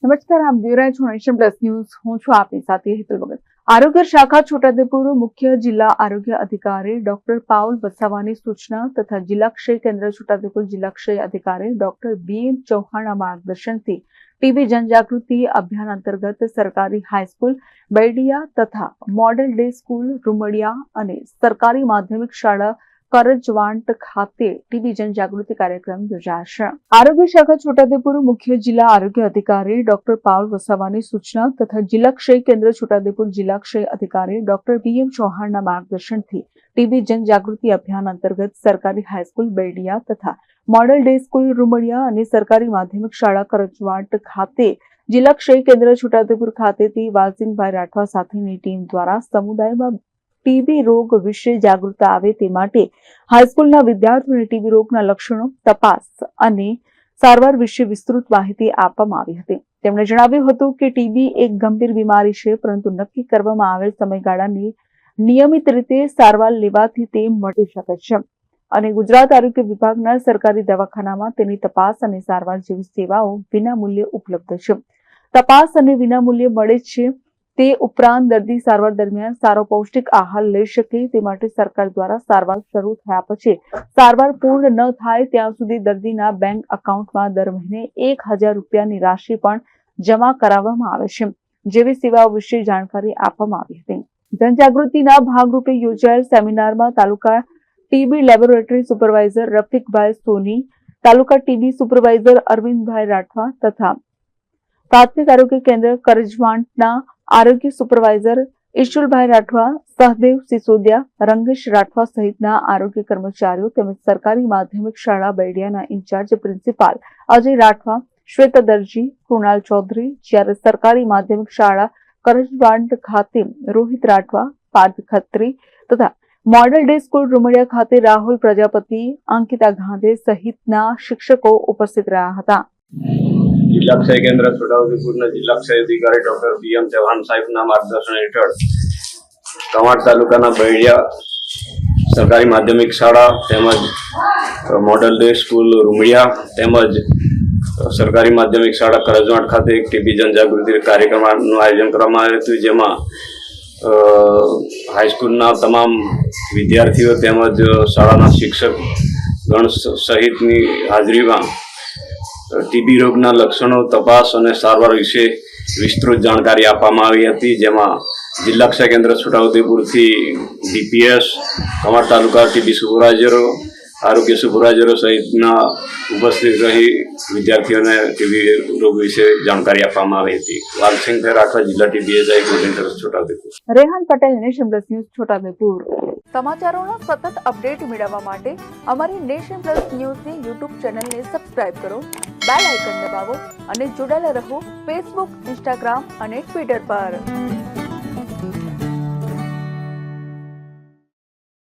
નમસ્કાર, આપ જોઈ રહ્યા છો નેશન પ્લસ ન્યૂઝ. હું છું આપની સાથે હેતલ ભગત. આરોગ્ય શાખા છોટાઉદેપુર મુખ્ય જિલ્લા આરોગ્ય અધિકારી ડોક્ટર પાઉલ વસાવાની સૂચના તથા જિલ્લા ક્ષય કેન્દ્ર છોટાઉદેપુર જિલ્લા ક્ષય અધિકારી ડોક્ટર BM ચૌહાણના માર્ગદર્શનથી ટીબી જનજાગૃતિ અભિયાન અંતર્ગત સરકારી હાઈસ્કૂલ બેડિયા તથા મોડેલ ડે સ્કૂલ રૂમડિયા અને સરકારી માધ્યમિક શાળા કરજવાંટ ખાતે ટીબી જનજાગૃતિ કાર્યક્રમ યોજાશે. આરોગ્ય શાખા છોટાઉદેપુર મુખ્ય જિલ્લા આરોગ્ય અધિકારી ડોક્ટર પાઉલ વસાવાની સૂચના તથા જિલ્લા ક્ષય કેન્દ્ર છોટાઉદેપુર જિલ્લા ક્ષય અધિકારી ડોક્ટર BM ચૌહાણના માર્ગદર્શનથી ટીબી જનજાગૃતિ અભિયાન અંતર્ગત સરકારી હાઈસ્કૂલ બેડિયા તથા મોડેલ ડે સ્કૂલ રૂમડિયા અને સરકારી માધ્યમિક શાળા કરજવાંટ ખાતે જિલ્લા ક્ષય કેન્દ્ર છોટાઉદેપુર ખાતેથી વાલસિંહભાઈ રાઠવા સાથેની ટીમ દ્વારા સમુદાયમાં ટીબી રોગ વિશે જાગૃતતા આવે તે માટે હાઈસ્કૂલના વિદ્યાર્થીઓને ટીબી રોગના લક્ષણો, તપાસ અને સારવાર વિશે વિસ્તૃત માહિતી આપવામાં આવી હતી. તેમણે જણાવ્યું હતું કે ટીબી એક ગંભીર બીમારી છે, પરંતુ નક્કી કરવામાં આવેલ સમયગાળાની નિયમિત રીતે સારવાર લેવાથી તે મટી શકે છે અને ગુજરાત આરોગ્ય વિભાગના સરકારી દવાખાનામાં તેની તપાસ અને સારવાર જેવી સેવાઓ વિનામૂલ્યે ઉપલબ્ધ છે. તપાસ અને વિનામૂલ્યે મળે છે. તે ઉપરાંત દર્દી સારવાર દરમિયાન સારો પૌષ્ટિક આહાર લઈ શકે તે માટે સરકાર દ્વારા સારવાર શરૂ થયા પછી સારવાર પૂર્ણ ન થાય ત્યાં સુધી દર્દીના બેંક એકાઉન્ટમાં દર મહિને 1000 રૂપિયાની રાશિ પણ જમા કરાવવામાં આવે છે જેવી સેવાઓ વિશે જાણકારી આપવામાં આવી હતી. જનજાગૃતિના ભાગરૂપે યોજાયેલ સેમિનારમાં તાલુકા ટીબી લેબોરેટરી સુપરવાઇઝર રફીકભાઈ સોની, તાલુકા ટીબી સુપરવાઇઝર અરવિંદભાઈ રાઠવા તથા પ્રાથમિક આરોગ્ય કેન્દ્ર કરજવાંટના આરોગ્ય સુપરવાઇઝર ઈશુલભાઈ રાઠવા, સહદેવ સિસોદિયા, રંગેશ રાઠવા સહિતના આરોગ્ય કર્મચારીઓ તેમજ સરકારી માધ્યમિક શાળા બેડિયાના ઇન્ચાર્જ પ્રિન્સિપાલ અજય રાઠવા, શ્વેતા દરજી, કૃણાલ ચૌધરી, જ્યારે સરકારી માધ્યમિક શાળા કરજવાંટ ખાતે રોહિત રાઠવા, પાર્થ ખત્રી તથા મોડેલ ડે સ્કૂલ રૂમડિયા ખાતે રાહુલ પ્રજાપતિ, અંકિતા ગાંધે સહિતના શિક્ષકો ઉપસ્થિત રહ્યા હતા. જિલ્લા ક્ષય કેન્દ્ર છોટાઉદેપુરના જિલ્લા ક્ષય અધિકારી ડોક્ટર BM ચૌહાણ સાહેબના માર્ગદર્શન હેઠળ કવાંટ તાલુકાના બેડિયા સરકારી માધ્યમિક શાળા તેમજ મોડલ ડે સ્કૂલ રૂમડિયા તેમજ સરકારી માધ્યમિક શાળા કરજવાંટ ખાતે એક ટીબી જનજાગૃતિ કાર્યક્રમનું આયોજન કરવામાં આવ્યું હતું, જેમાં હાઈસ્કૂલના તમામ વિદ્યાર્થીઓ તેમજ શાળાના શિક્ષક ગણ સહિતની હાજરીમાં ટીબી રોગના લક્ષણો, તપાસ અને સારવાર વિશે વિસ્તૃત જાણકારી આપવામાં આવી હતી, જેમાં જિલ્લા ક્ષય કેન્દ્ર છોટાઉદેપુરથી DPS, કવાંટ તાલુકા ટીબી સુપરવાઇઝરો, આરોગ્ય સુપરવાઇઝરો સહિતના ઉપસ્થિત રહી વિદ્યાર્થીઓને ટીબી રોગ વિશે જાણકારી આપવામાં આવી હતી. વાલસિંહભાઈ રાઠવા, જિલ્લા TBSI coordinator Chhota Udepur. Rehan Patel, Nation Plus News, Chhota Udepur. સમાચારોનો સતત અપડેટ મેળવવા માટે અમારી નેશન પ્લસ ન્યૂઝની YouTube ચેનલને સબસ્ક્રાઇબ કરો, બેલ આઇકન દબાવો અને જોડાયેલા રહો Facebook, Instagram અને Twitter પર.